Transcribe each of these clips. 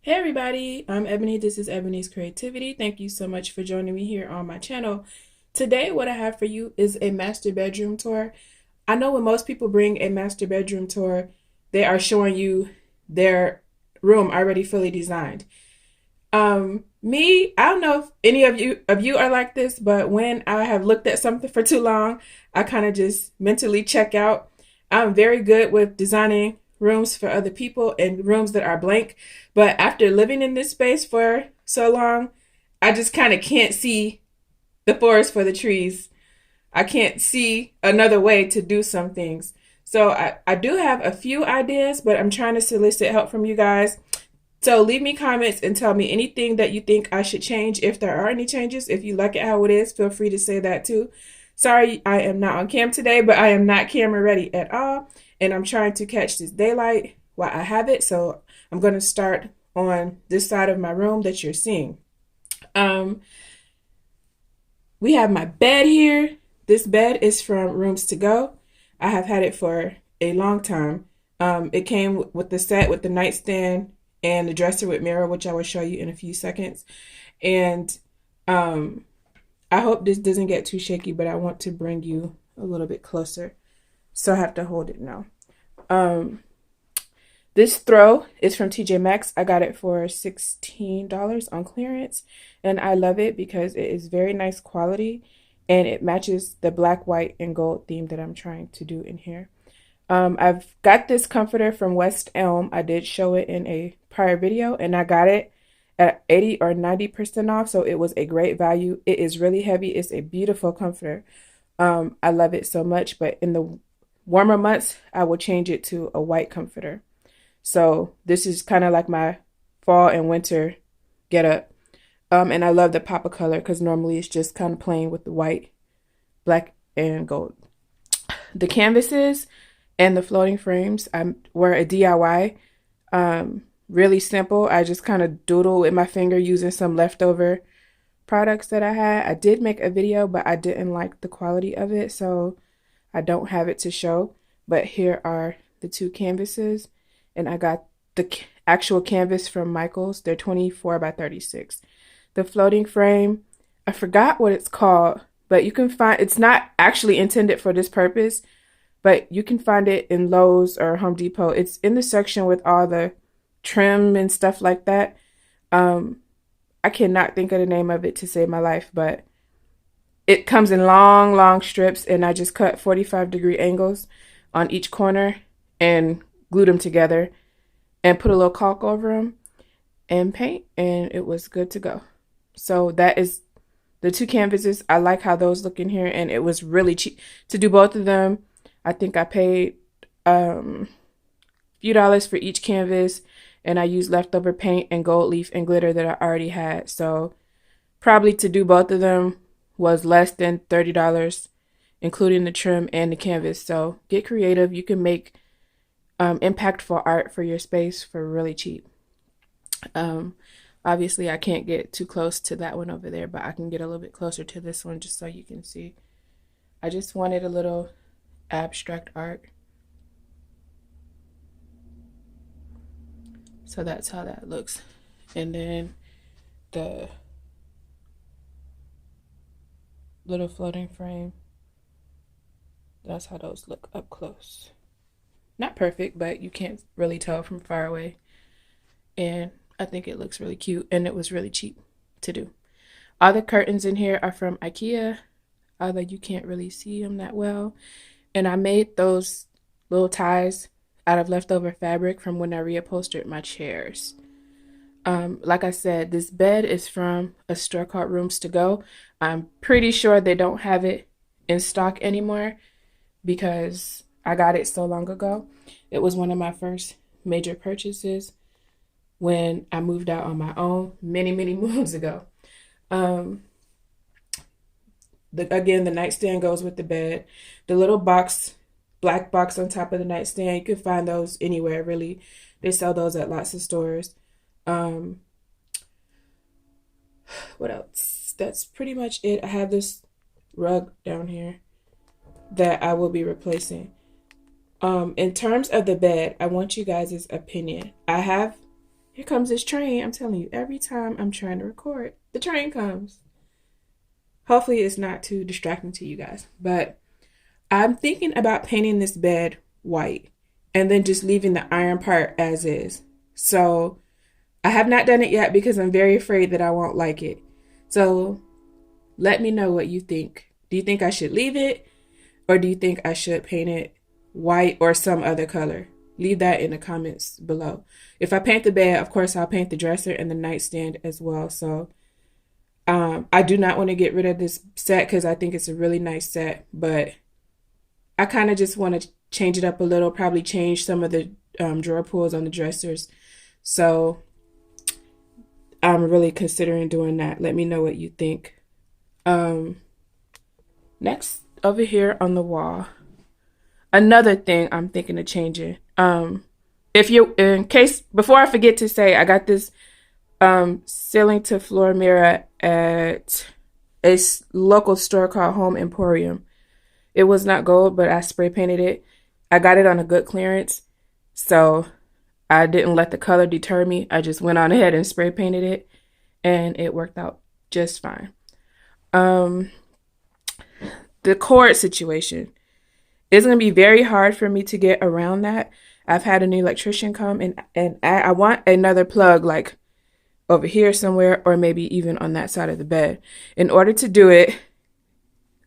Hey everybody, I'm Ebony. This is Ebony's Creativity. Thank you so much for joining me here on my channel. Today, what I have for you is a master bedroom tour. I know when most people bring a master bedroom tour, they are showing you their room already fully designed. I don't know if any of you are like this, but when I have looked at something for too long, I kind of just mentally check out. I'm very good with designing rooms for other people and rooms that are blank, but after living in this space for so long, I just kind of can't see the forest for the trees. I can't see another way to do some things. So I do have a few ideas, but I'm trying to solicit help from you guys. So leave me comments and tell me anything that you think I should change if there are any changes. If you like it how it is, feel free to say that too. Sorry, I am not on cam today, but I am not camera ready at all. And I'm trying to catch this daylight while I have it. So I'm going to start on this side of my room that you're seeing. Um, we have my bed here. This bed is from Rooms to Go. I have had it for a long time. It came with the set with the nightstand and the dresser with mirror, which I will show you in a few seconds. And um, I hope this doesn't get too shaky, but I want to bring you a little bit closer. So I have to hold it now. Um, this throw is from TJ Maxx. I got it for $16 on clearance, and I love it because it is very nice quality and it matches the black, white, and gold theme that I'm trying to do in here. I've got this comforter from West Elm. I did show it in a prior video, and I got it at 80 or 90% off, so it was a great value. It is really heavy. It's a beautiful comforter. I love it so much, but in the warmer months, I will change it to a white comforter. So this is kind of like my fall and winter get up. And I love the pop of color because normally it's just kind of plain with the white, black, and gold. The canvases and the floating frames were a DIY. Really simple. I just kind of doodle with my finger using some leftover products that I had. I did make a video, but I didn't like the quality of it, so I don't have it to show. But here are the two canvases, and I got the actual canvas from Michaels. They're 24 by 36. The floating frame, I forgot what it's called, but you can find it's not actually intended for this purpose, but you can find it in Lowe's or Home Depot. It's in the section with all the trim and stuff like that. I cannot think of the name of it to save my life, but it comes in long, long strips, and I just cut 45-degree angles on each corner and glued them together and put a little caulk over them and paint, and it was good to go. So that is the two canvases. I like how those look in here, and it was really cheap to do both of them. I think I paid a few dollars for each canvas, and I used leftover paint and gold leaf and glitter that I already had. So probably to do both of them was less than $30, including the trim and the canvas. So get creative. You can make impactful art for your space for really cheap. Obviously, I can't get too close to that one over there, but I can get a little bit closer to this one just so you can see. I just wanted a little abstract art. So that's how that looks. And then the little floating frame, that's how those look up close. Not perfect, but you can't really tell from far away. And I think it looks really cute, and it was really cheap to do. All the curtains in here are from IKEA, although you can't really see them that well. And I made those little ties out of leftover fabric from when I reupholstered my chairs. Like I said, this bed is from a store called Rooms to Go. I'm pretty sure they don't have it in stock anymore because I got it so long ago. It was one of my first major purchases when I moved out on my own many, many moons ago. Um, Again, the nightstand goes with the bed. The little box, black box on top of the nightstand, you can find those anywhere, really. They sell those at lots of stores. Um, what else? That's pretty much it. I have this rug down here that I will be replacing. In terms of the bed, I want you guys' opinion. I have Here comes this train. I'm telling you, every time I'm trying to record, the train comes. Hopefully, it's not too distracting to you guys. But I'm thinking about painting this bed white and then just leaving the iron part as is. So I have not done it yet because I'm very afraid that I won't like it. So let me know what you think. Do you think I should leave it, or do you think I should paint it white or some other color? Leave that in the comments below. If I paint the bed, of course, I'll paint the dresser and the nightstand as well. So I do not want to get rid of this set because I think it's a really nice set, but I kind of just want to change it up a little, probably change some of the drawer pulls on the dressers. So I'm really considering doing that. Let me know what you think. Next, over here on the wall, another thing I'm thinking of changing. If you, in case, before I forget to say, I got this ceiling to floor mirror at a local store called Home Emporium. It was not gold, but I spray painted it. I got it on a good clearance, so I didn't let the color deter me. I just went on ahead and spray painted it, and it worked out just fine. The cord situation is going to be very hard for me to get around that. I've had an electrician come and I want another plug like over here somewhere, or maybe even on that side of the bed. In order to do it,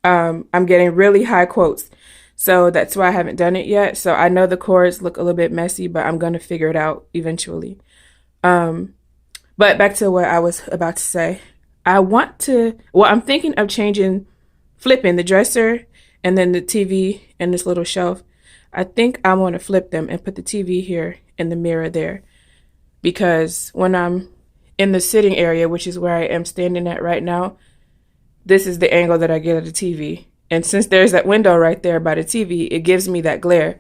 I'm getting really high quotes. So that's why I haven't done it yet. So I know the cords look a little bit messy, but I'm going to figure it out eventually. But back to what I was about to say. I'm thinking of flipping the dresser and then the TV and this little shelf. I think I want to flip them and put the TV here and the mirror there. Because when I'm in the sitting area, which is where I am standing at right now, this is the angle that I get of the TV. And since there's that window right there by the TV, it gives me that glare.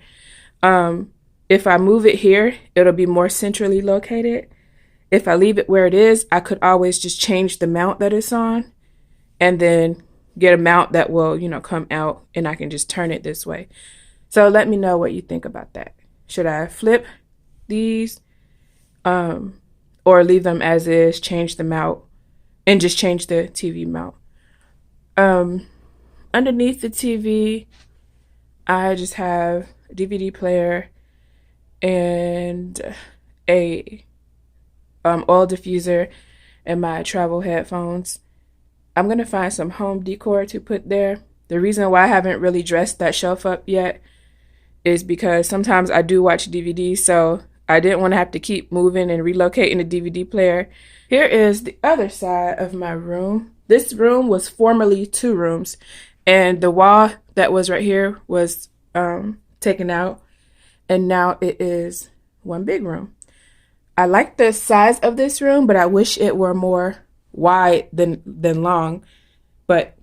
If I move it here, it'll be more centrally located. If I leave it where it is, I could always just change the mount that it's on and then get a mount that will, come out, and I can just turn it this way. So let me know what you think about that. Should I flip these or leave them as is, change the mount, and just change the TV mount? Underneath the TV, I just have a DVD player and a oil diffuser and my travel headphones. I'm going to find some home decor to put there. The reason why I haven't really dressed that shelf up yet is because sometimes I do watch DVDs, so I didn't want to have to keep moving and relocating the DVD player. Here is the other side of my room. This room was formerly 2 rooms, and the wall that was right here was taken out, and now it is one big room. I like the size of this room, but I wish it were more wide than long, but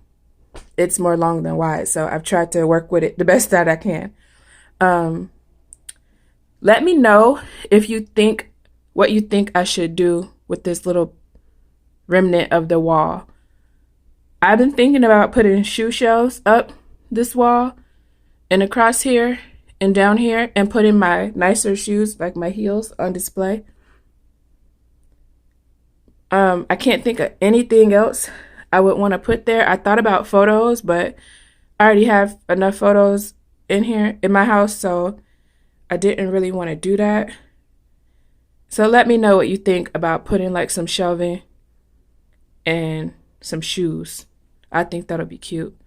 it's more long than wide, so I've tried to work with it the best that I can. Let me know what you think I should do with this little remnant of the wall. I've been thinking about putting shoe shelves up this wall and across here and down here, and putting my nicer shoes, like my heels, on display. I can't think of anything else I would want to put there. I thought about photos, but I already have enough photos in here in my house, so I didn't really want to do that. So let me know what you think about putting like some shelving and some shoes. I think that'll be cute.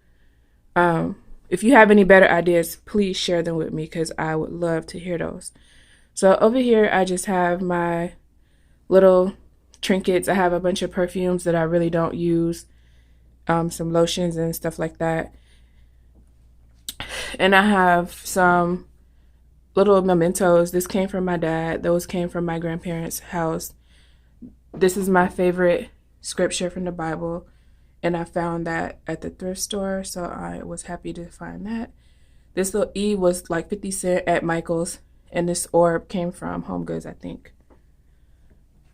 If you have any better ideas, please share them with me because I would love to hear those. So over here, I just have my little trinkets. I have a bunch of perfumes that I really don't use, some lotions and stuff like that. And I have some little mementos. This came from my dad. Those came from my grandparents' house. This is my favorite scripture from the Bible, and I found that at the thrift store, so I was happy to find that. This little E was like 50 cents at Michael's, and this orb came from Home Goods, I think.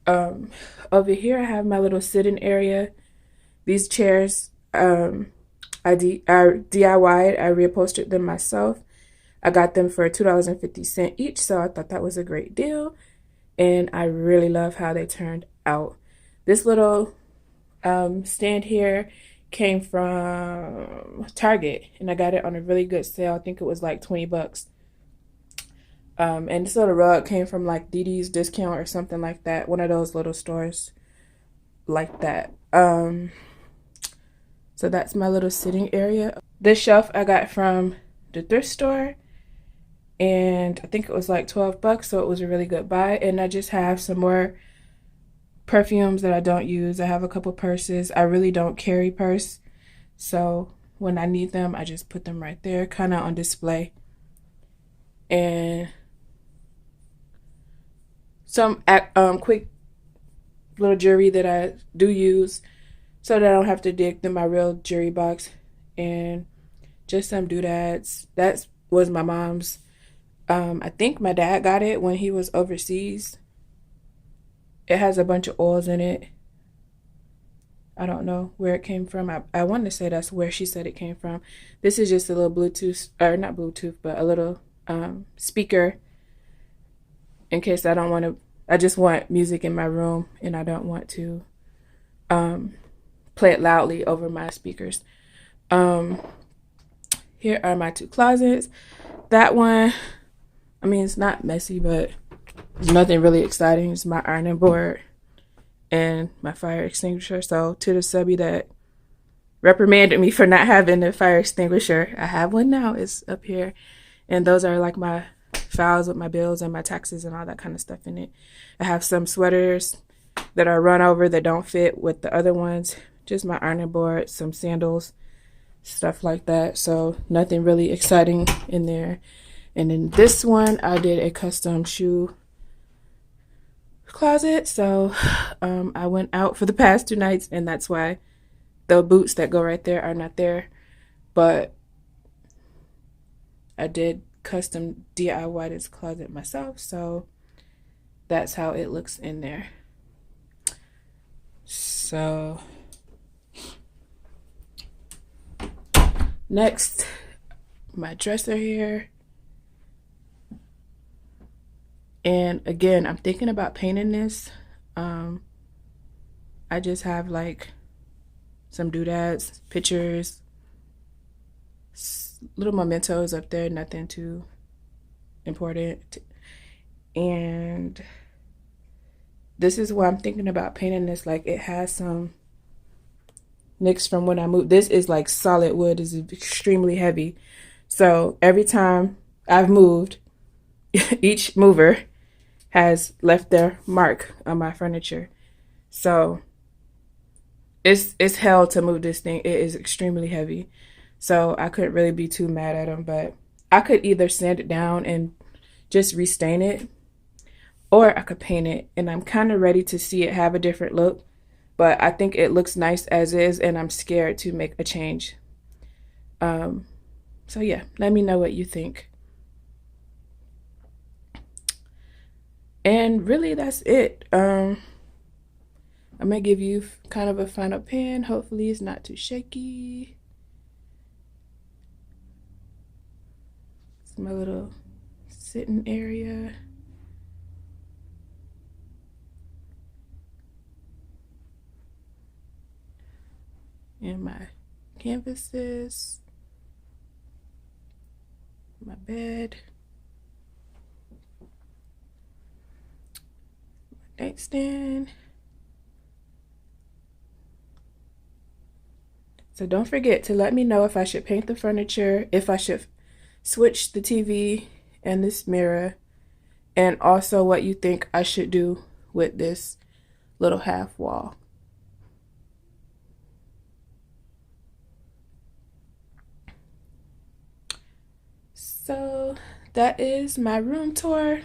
Over here I have my little sitting area. These chairs, I DIY'd. I reupholstered them myself. I got them for $2.50 each, so I thought that was a great deal. and I really love how they turned out. This little stand here came from Target, and I got it on a really good sale. I think it was like 20 bucks. And this little rug came from like DD's Discount or something like that. One of those little stores like that. So that's my little sitting area. This shelf I got from the thrift store, and I think it was like 12 bucks, so it was a really good buy. And I just have some more perfumes that I don't use. I have a couple purses. I really don't carry purse, so when I need them, I just put them right there, kind of on display. And some quick little jewelry that I do use so that I don't have to dig through my real jewelry box, and just some doodads. That was my mom's. I think my dad got it when he was overseas. It has a bunch of oils in it. I don't know where it came from. I want to say that's where she said it came from. This is just a little Bluetooth, or not Bluetooth, but a little speaker in case I don't want to. I just want music in my room, and I don't want to play it loudly over my speakers. Here are my two closets. That one, I mean, it's not messy, but there's nothing really exciting. It's my ironing board and my fire extinguisher. So to the subby that reprimanded me for not having a fire extinguisher, I have one now. It's up here. And those are like my files with my bills and my taxes and all that kind of stuff in it. I have some sweaters that are run over that don't fit with the other ones. Just my ironing board, some sandals, stuff like that. So nothing really exciting in there. And in this one, I did a custom shoe closet. So I went out for the past 2 nights, and that's why the boots that go right there are not there. But I did custom DIY this closet myself, so that's how it looks in there. So next, my dresser here. And again, I'm thinking about painting this. I just have like some doodads, pictures, little mementos up there, nothing too important. And this is why I'm thinking about painting this. Like, it has some nicks from when I moved. This is like solid wood. It's extremely heavy. So every time I've moved, each mover has left their mark on my furniture. So it's hell to move this thing. It is extremely heavy. So I couldn't really be too mad at them, but I could either sand it down and just restain it, or I could paint it. And I'm kind of ready to see it have a different look, but I think it looks nice as is, and I'm scared to make a change. So yeah, let me know what you think. And really, that's it. I'm gonna give you kind of a final pan. Hopefully it's not too shaky. It's my little sitting area. And my canvases. My bed. My nightstand. So don't forget to let me know if I should paint the furniture, if I should switch the TV and this mirror, and also what you think I should do with this little half wall. So that is my room tour.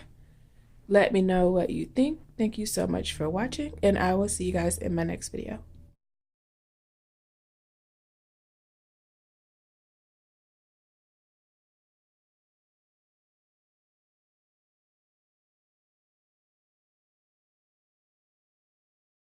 Let me know what you think. Thank you so much for watching, and I will see you guys in my next video.